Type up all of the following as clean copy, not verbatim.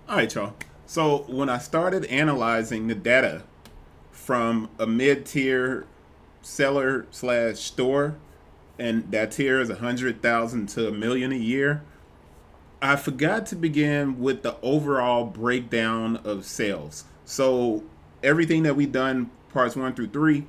All right, y'all. So when I started analyzing the data from a mid-tier seller slash store, and that tier is 100,000 to a million a year, I forgot to begin with the overall breakdown of sales. So everything that we've done, parts 1 through 3,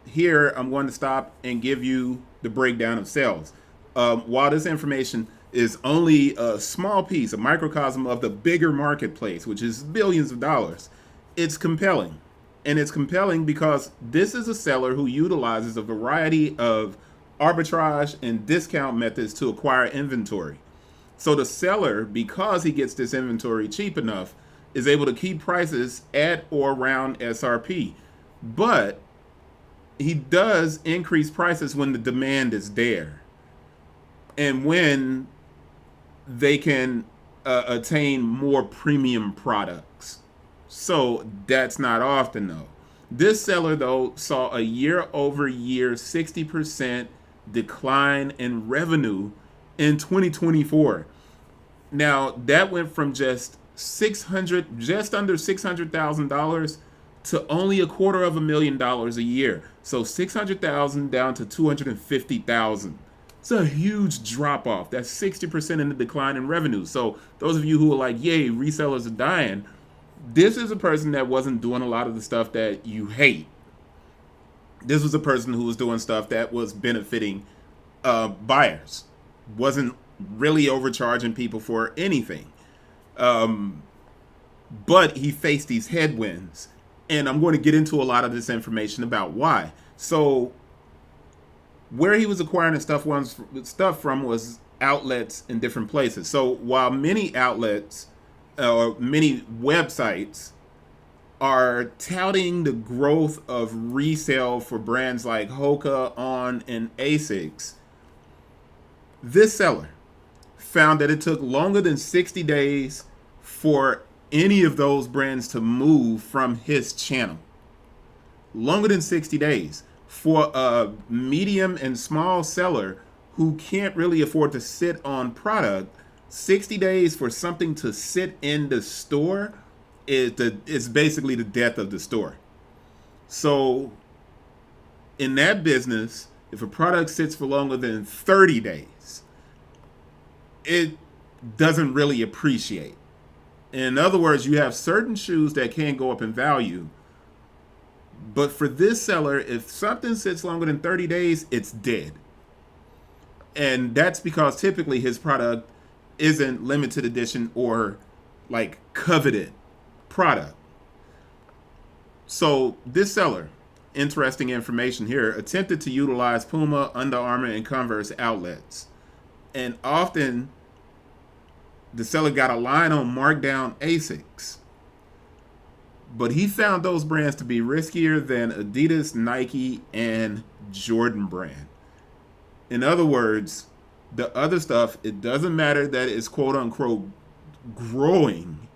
here I'm going to stop and give you the breakdown of sales. While this information is only a small piece, a microcosm of the bigger marketplace, which is billions of dollars, it's compelling. And it's compelling because this is a seller who utilizes a variety of arbitrage and discount methods to acquire inventory. So the seller, because he gets this inventory cheap enough, is able to keep prices at or around SRP. But he does increase prices when the demand is there and when they can attain more premium products. So that's not often though. This seller though saw a year over year 60% decline in revenue in 2024. Now that went from just under $600,000 to only $250,000 a year. So 600,000 down to 250,000. It's a huge drop off. That's 60% in the decline in revenue. So those of you who are like, yay, resellers are dying, this is a person that wasn't doing a lot of the stuff that you hate. This was a person who was doing stuff that was benefiting buyers, wasn't really overcharging people for anything. But he faced these headwinds. And I'm going to get into a lot of this information about why. So where he was acquiring stuff from was outlets in different places. So while many outlets or many websites are touting the growth of resale for brands like Hoka, On, and Asics, this seller found that it took longer than 60 days for any of those brands to move from his channel. Longer than 60 days. For a medium and small seller who can't really afford to sit on product, 60 days for something to sit in the store is basically the death of the store. So in that business, if a product sits for longer than 30 days, it doesn't really appreciate. In other words, you have certain shoes that can go up in value. But for this seller, if something sits longer than 30 days, it's dead. And that's because typically his product isn't limited edition or like coveted product. So this seller, interesting information here, attempted to utilize Puma, Under Armour, and Converse outlets. And often the seller got a line on markdown Asics. But he found those brands to be riskier than Adidas, Nike, and Jordan brand. In other words, the other stuff, it doesn't matter that it's quote unquote growing.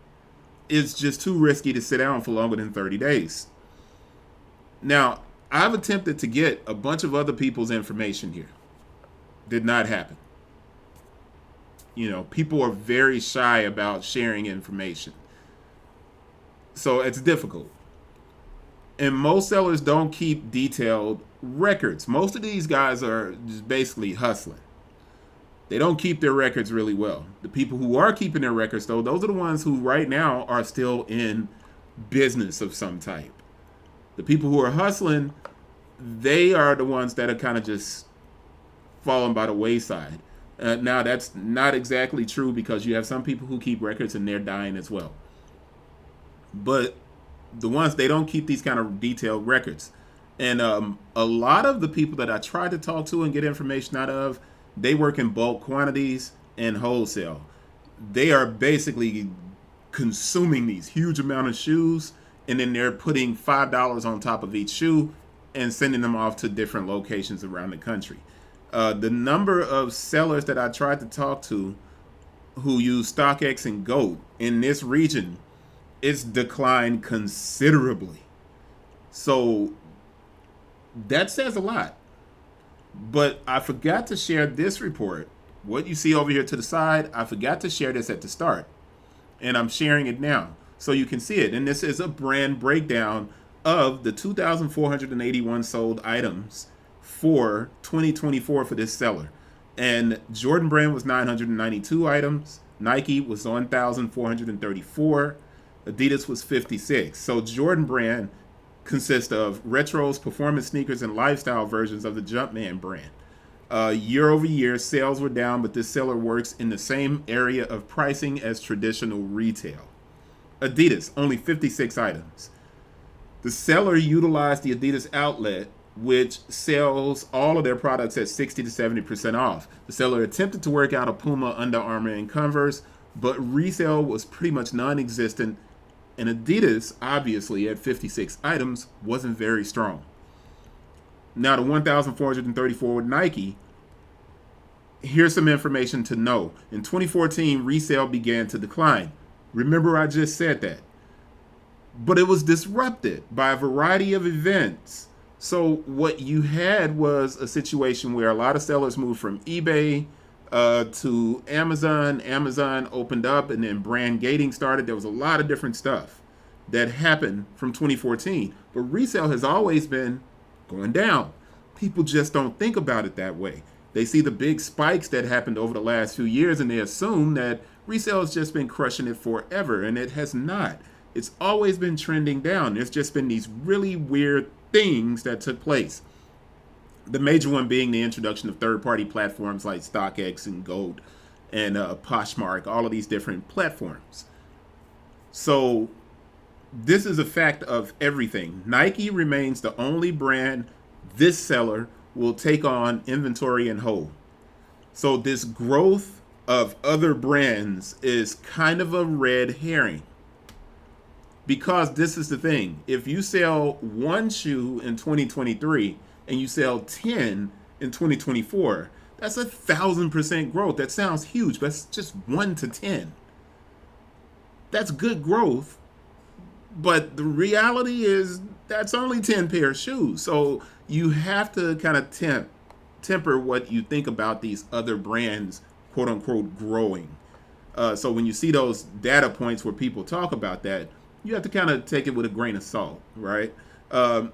It's just too risky to sit down for longer than 30 days. Now, I've attempted to get a bunch of other people's information here. Did not happen. You know, people are very shy about sharing information. So it's difficult. And most sellers don't keep detailed records. Most of these guys are just basically hustling. They don't keep their records really well. The people who are keeping their records, though, those are the ones who right now are still in business of some type. The people who are hustling, they are the ones that are kind of just falling by the wayside. Now, that's not exactly true because you have some people who keep records and they're dying as well. But the ones, they don't keep these kind of detailed records. And a lot of the people that I try to talk to and get information out of, they work in bulk quantities and wholesale. They are basically consuming these huge amount of shoes, and then they're putting $5 on top of each shoe and sending them off to different locations around the country. The number of sellers that I tried to talk to who use StockX and GOAT in this region, it's declined considerably. So that says a lot. But I forgot to share this report. What you see over here to the side, I forgot to share this at the start. and I'm sharing it now so you can see it. And this is a brand breakdown of the 2,481 sold items for 2024 for this seller. And Jordan Brand was 992 items. Nike was 1,434. Adidas was 56. So Jordan Brand consists of retros, performance sneakers, and lifestyle versions of the Jumpman brand. Year over year, sales were down, but this seller works in the same area of pricing as traditional retail. Adidas, only 56 items. The seller utilized the Adidas outlet, which sells all of their products at 60 to 70% off. The seller attempted to work out a Puma, Under Armour, and Converse, but resale was pretty much non-existent, and Adidas, obviously, at 56 items, wasn't very strong. Now, the 1,434 with Nike, here's some information to know. In 2014, resale began to decline. Remember, I just said that. But it was disrupted by a variety of events. So what you had was a situation where a lot of sellers moved from eBay to Amazon. Amazon opened up, and then brand gating started. There was a lot of different stuff that happened from 2014. But resale has always been going down. People just don't think about it that way. They see the big spikes that happened over the last few years, and they assume that resale has just been crushing it forever, and it has not. It's always been trending down. There's just been these really weird things that took place. The major one being the introduction of third-party platforms like StockX and Gold and Poshmark, all of these different platforms. So this is a fact of everything. Nike remains the only brand this seller will take on inventory and hold. So this growth of other brands is kind of a red herring. Because this is the thing. If you sell one shoe in 2023 and you sell 10 in 2024, that's 1,000% growth. That sounds huge, but it's just 1 to 10. That's good growth. But the reality is that's only 10 pair of shoes. So you have to kind of temper what you think about these other brands, quote unquote, growing. So when you see those data points where people talk about that, you have to kind of take it with a grain of salt, right?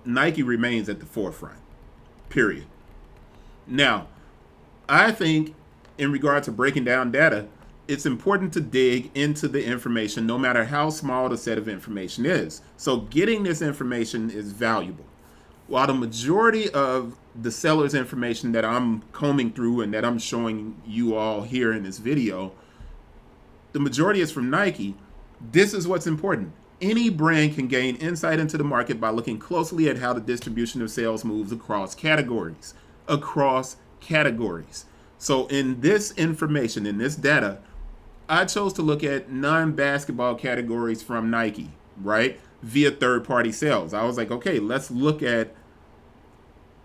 Nike remains at the forefront, period. Now, I think in regard to breaking down data, it's important to dig into the information no matter how small the set of information is. So getting this information is valuable. While the majority of the seller's information that I'm combing through and that I'm showing you all here in this video, the majority is from Nike. This is what's important. Any brand can gain insight into the market by looking closely at how the distribution of sales moves across categories. So in this information, in this data, I chose to look at non-basketball categories from Nike, right? Via third-party sales. I was like, okay, let's look at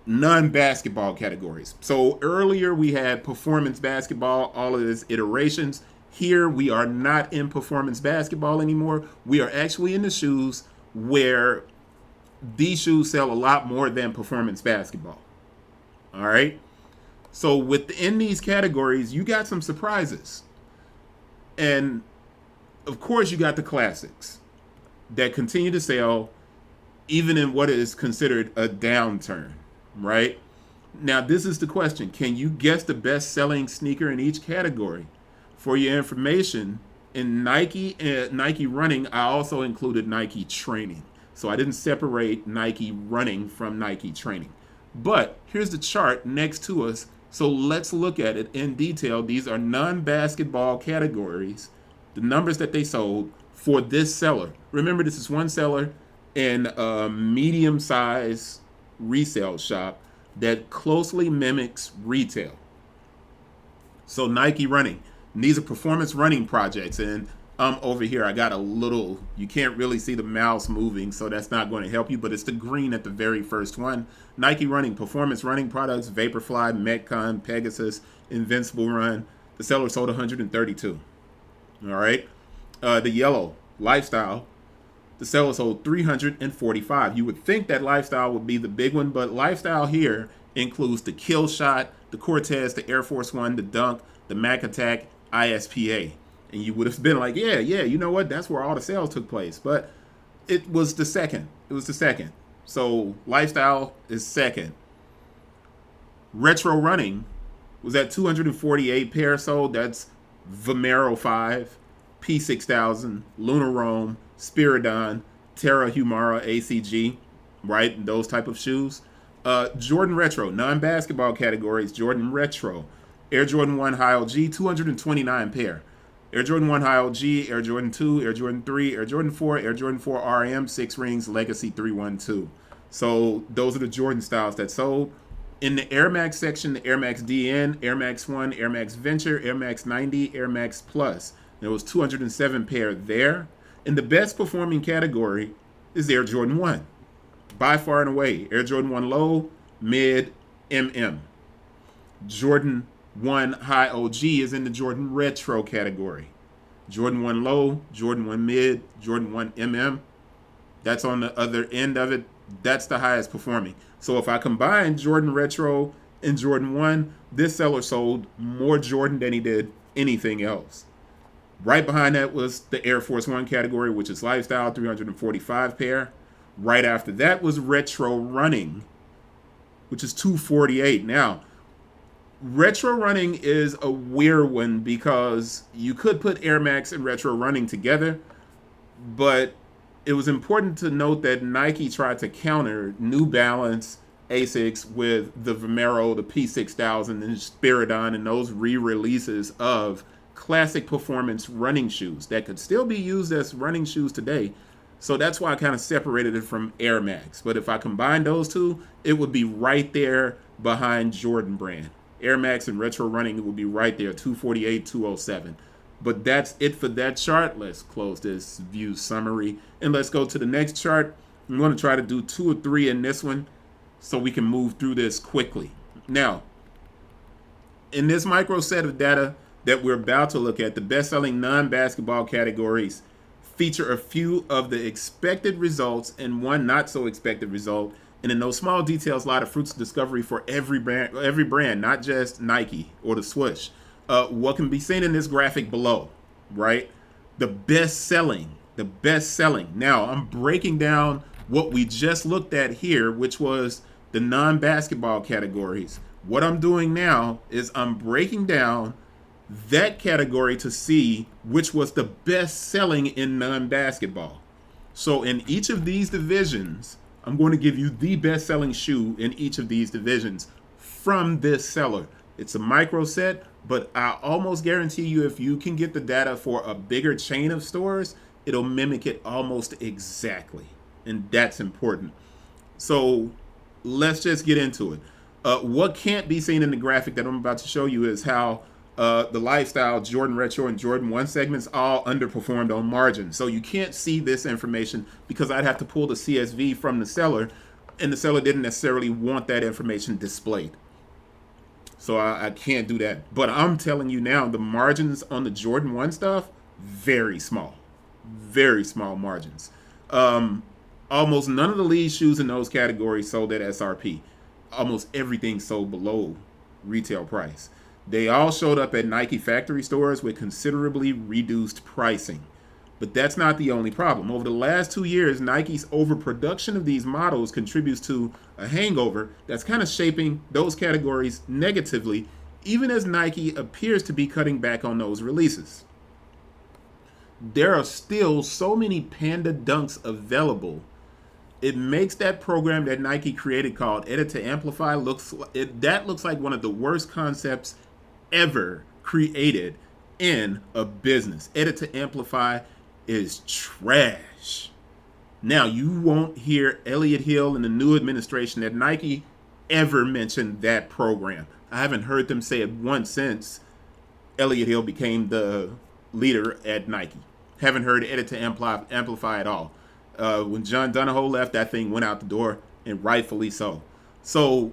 non-basketball categories. So earlier we had performance basketball, all of its iterations. Here we are not in performance basketball anymore. We are actually in the shoes where these shoes sell a lot more than performance basketball. All right? So within these categories, you got some surprises. And of course, you got the classics that continue to sell even in what is considered a downturn, right? Now, this is the question. Can you guess the best-selling sneaker in each category? For your information, in Nike running, I also included Nike training. So I didn't separate Nike running from Nike training. But here's the chart next to us. So let's look at it in detail. These are non-basketball categories, the numbers that they sold for this seller. Remember, this is one seller in a medium-sized resale shop that closely mimics retail. So Nike running. And these are performance running projects. And over here, I got a little, you can't really see the mouse moving, so that's not going to help you, but it's the green at the very first one. Nike running, performance running products, Vaporfly, Metcon, Pegasus, Invincible Run. The seller sold 132. All right. The yellow, lifestyle, the seller sold 345. You would think that lifestyle would be the big one, but lifestyle here includes the Kill Shot, the Cortez, the Air Force One, the Dunk, the Mac Attack, ISPA. And you would have been like, yeah, you know what? That's where all the sales took place. But it was the second. It was the second. So lifestyle is second. Retro running was at 248 pairs sold. That's Vomero 5, P6000, Lunar Rome, Spiridon, Terra Humara ACG, right? Those type of shoes. Jordan Retro, non-basketball categories, Jordan Retro. Air Jordan 1 High OG, 229 pair. Air Jordan 1 High OG, Air Jordan 2, Air Jordan 3, Air Jordan 4, Air Jordan 4 RM, 6 rings, Legacy 312. So those are the Jordan styles that sold. In the Air Max section, the Air Max DN, Air Max 1, Air Max Venture, Air Max 90, Air Max Plus. There was 207 pair there. And the best performing category is Air Jordan 1. By far and away, Air Jordan 1 Low, Mid, MM. Jordan 1 High OG is in the Jordan Retro category. Jordan 1 Low, Jordan 1 Mid, Jordan 1 MM. That's on the other end of it. That's the highest performing. So if I combine Jordan Retro and Jordan 1, this seller sold more Jordan than he did anything else. Right behind that was the Air Force 1 category, which is lifestyle, 345 pair. Right after that was retro running, which is 248. Now, retro running is a weird one because you could put Air Max and retro running together, but it was important to note that Nike tried to counter New Balance, Asics with the Vomero, the P6000, and Spiridon, and those re-releases of classic performance running shoes that could still be used as running shoes today. So that's why I kind of separated it from Air Max. But if I combine those two, it would be right there behind Jordan brand. Air Max and retro running, it would be right there, 248, 207. But that's it for that chart. Let's close this view summary and let's go to the next chart. I'm going to try to do 2 or 3 in this one so we can move through this quickly. Now, in this micro set of data that we're about to look at, the best-selling non-basketball categories feature a few of the expected results and one not so expected result. And in those small details lie the fruits of discovery for every brand, not just Nike or the swoosh. What can be seen in this graphic below, right? The best selling. Now, I'm breaking down what we just looked at here, which was the non-basketball categories. What I'm doing now is I'm breaking down that category to see which was the best selling in non-basketball. So in each of these divisions, I'm going to give you the best selling shoe in each of these divisions from this seller. It's a micro set, but I almost guarantee you if you can get the data for a bigger chain of stores, it'll mimic it almost exactly. And that's important. So let's just get into it. What can't be seen in the graphic that I'm about to show you is how the lifestyle, Jordan Retro, and Jordan 1 segments all underperformed on margin. So you can't see this information because I'd have to pull the CSV from the seller, and the seller didn't necessarily want that information displayed. So I can't do that. But I'm telling you now, the margins on the Jordan 1 stuff, very small. Very small margins. Almost none of the lead shoes in those categories sold at SRP. Almost everything sold below retail price. They all showed up at Nike factory stores with considerably reduced pricing. But that's not the only problem. Over the last 2 years, Nike's overproduction of these models contributes to a hangover that's kind of shaping those categories negatively, even as Nike appears to be cutting back on those releases. There are still so many Panda Dunks available. It makes that program that Nike created called Edit to Amplify looks like one of the worst concepts ever created in a business. Edit to Amplify is trash. Now, you won't hear Elliott Hill and the new administration at Nike ever mention that program. I haven't heard them say it once since Elliott Hill became the leader at Nike. Haven't heard Edit to Amplify at all. When John Donahoe left, that thing went out the door, and rightfully so. So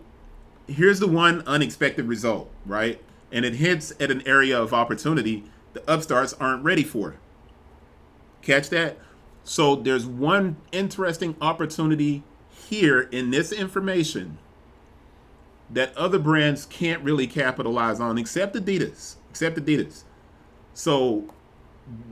here's the one unexpected result, right? And it hints at an area of opportunity the upstarts aren't ready for. Catch that? So there's one interesting opportunity here in this information that other brands can't really capitalize on except Adidas. So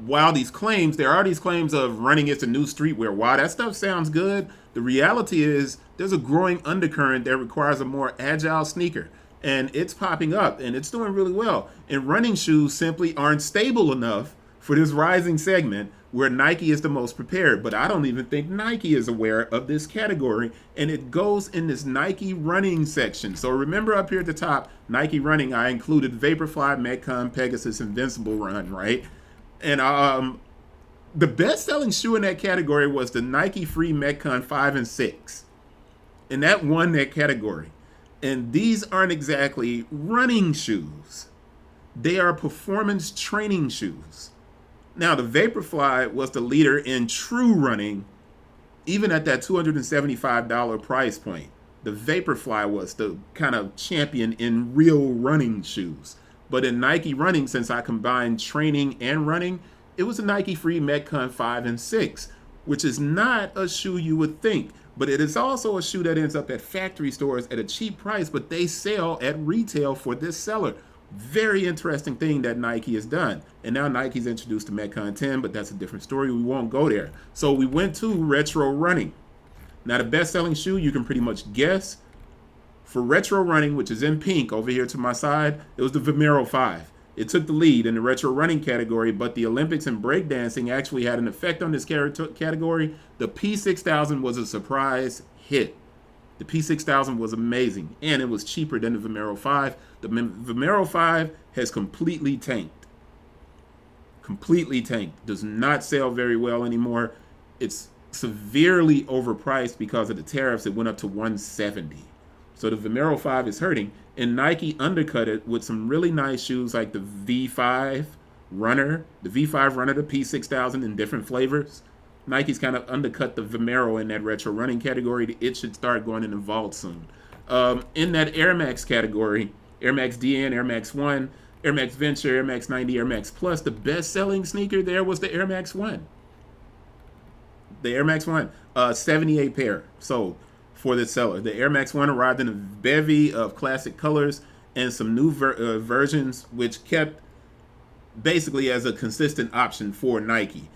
while there are these claims of running is the new streetwear. While that stuff sounds good, the reality is there's a growing undercurrent that requires a more agile sneaker. And it's popping up and it's doing really well. And running shoes simply aren't stable enough for this rising segment where Nike is the most prepared. But I don't even think Nike is aware of this category. And it goes in this Nike running section. So remember up here at the top, Nike running, I included Vaporfly, Metcon, Pegasus, Invincible Run, right? And the best-selling shoe in that category was the Nike Free Metcon 5 and 6. And that won that category. And these aren't exactly running shoes. They are performance training shoes. Now, the Vaporfly was the leader in true running, even at that $275 price point. The Vaporfly was the kind of champion in real running shoes. But in Nike running, since I combined training and running, it was a Nike Free Metcon 5 and 6, which is not a shoe you would think. But it is also a shoe that ends up at factory stores at a cheap price, but they sell at retail for this seller. Very interesting thing that Nike has done. And now Nike's introduced the Metcon 10, but that's a different story. We won't go there. So we went to retro running. Now the best-selling shoe, you can pretty much guess. For retro running, which is in pink over here to my side, it was the Vomero 5. It took the lead in the retro running category, but the Olympics and breakdancing actually had an effect on this category. The P6000 was a surprise hit. The P6000 was amazing, and it was cheaper than the Vomero 5. The Vomero 5 has completely tanked. Completely tanked. Does not sell very well anymore. It's severely overpriced because of the tariffs. It went up to $170. So the Vomero 5 is hurting, and Nike undercut it with some really nice shoes like the V5 Runner, the P6000 in different flavors. Nike's kind of undercut the Vomero in that retro running category. It should start going in the vault soon. In that Air Max category, Air Max DN, Air Max 1, Air Max Venture, Air Max 90, Air Max Plus, the best-selling sneaker there was the Air Max 1. The Air Max 1, 78 pair sold for the seller. The Air Max 1 arrived in a bevy of classic colors and some new versions, which kept basically as a consistent option for Nike.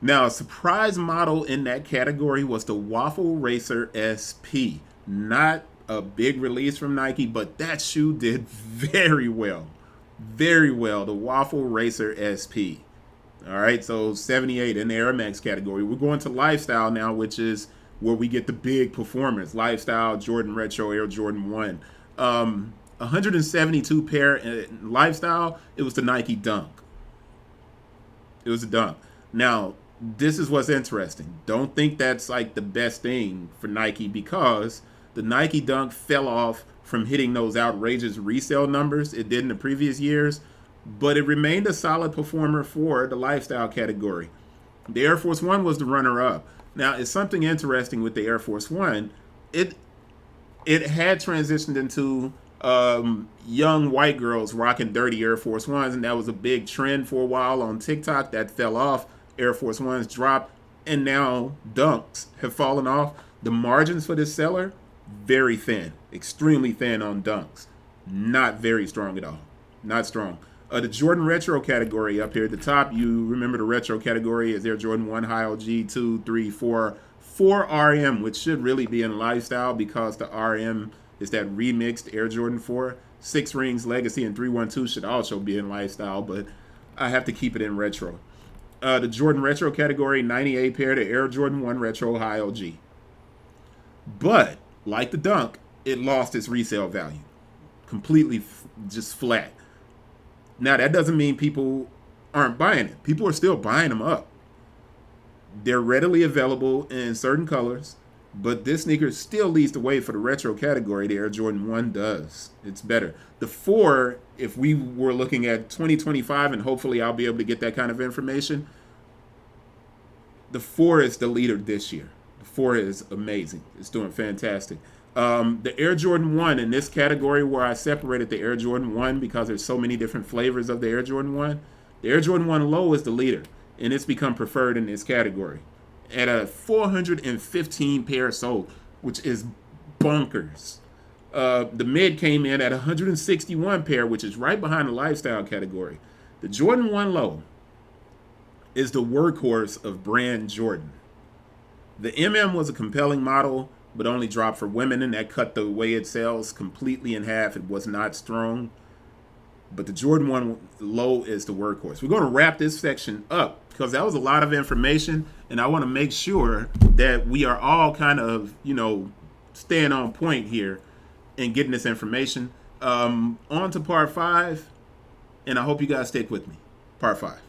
Now, a surprise model in that category was the Waffle Racer SP. Not a big release from Nike, but that shoe did very well. Very well. The Waffle Racer SP. All right, so 78 in the Air Max category. We're going to lifestyle now, which is where we get the big performance. Lifestyle, Jordan Retro, Air Jordan 1. 172 pair in lifestyle, it was the Nike Dunk. It was a Dunk. Now, this is what's interesting. Don't think that's like the best thing for Nike because the Nike Dunk fell off from hitting those outrageous resale numbers it did in the previous years, but it remained a solid performer for the lifestyle category. The Air Force One was the runner-up. Now, it's something interesting with the Air Force One. It had transitioned into young white girls rocking dirty Air Force Ones, and that was a big trend for a while on TikTok. That fell off. Air Force Ones dropped, and now Dunks have fallen off. The margins for this seller, very thin, extremely thin on Dunks. Not very strong at all. Not strong. The Jordan Retro category up here at the top, you remember the Retro category is Air Jordan 1, High OG, 2, 3, 4, 4 RM, which should really be in lifestyle because the RM is that remixed Air Jordan 4. 6 Rings, Legacy, and 312 should also be in lifestyle, but I have to keep it in retro. The Jordan Retro category, 98 pair to Air Jordan 1 Retro High OG. But, like the Dunk, it lost its resale value. Completely just flat. Now, that doesn't mean people aren't buying it. People are still buying them up. They're readily available in certain colors, but this sneaker still leads the way for the retro category. The Air Jordan 1 does. It's better. The 4, if we were looking at 2025, and hopefully I'll be able to get that kind of information, the 4 is the leader this year. The 4 is amazing. It's doing fantastic. The Air Jordan 1 in this category where I separated the Air Jordan 1 because there's so many different flavors of the Air Jordan 1, the Air Jordan 1 Low is the leader, and it's become preferred in this category. At a 415 pair sold, which is bonkers. The mid came in at 161 pair, which is right behind the lifestyle category. The Jordan 1 Low, is the workhorse of brand Jordan. The MM was a compelling model, but only dropped for women, and that cut the way it sells completely in half. It was not strong. But the Jordan 1 low is the workhorse. We're going to wrap this section up because that was a lot of information, and I want to make sure that we are all kind of, staying on point here and getting this information. On to part 5, and I hope you guys stick with me. Part 5.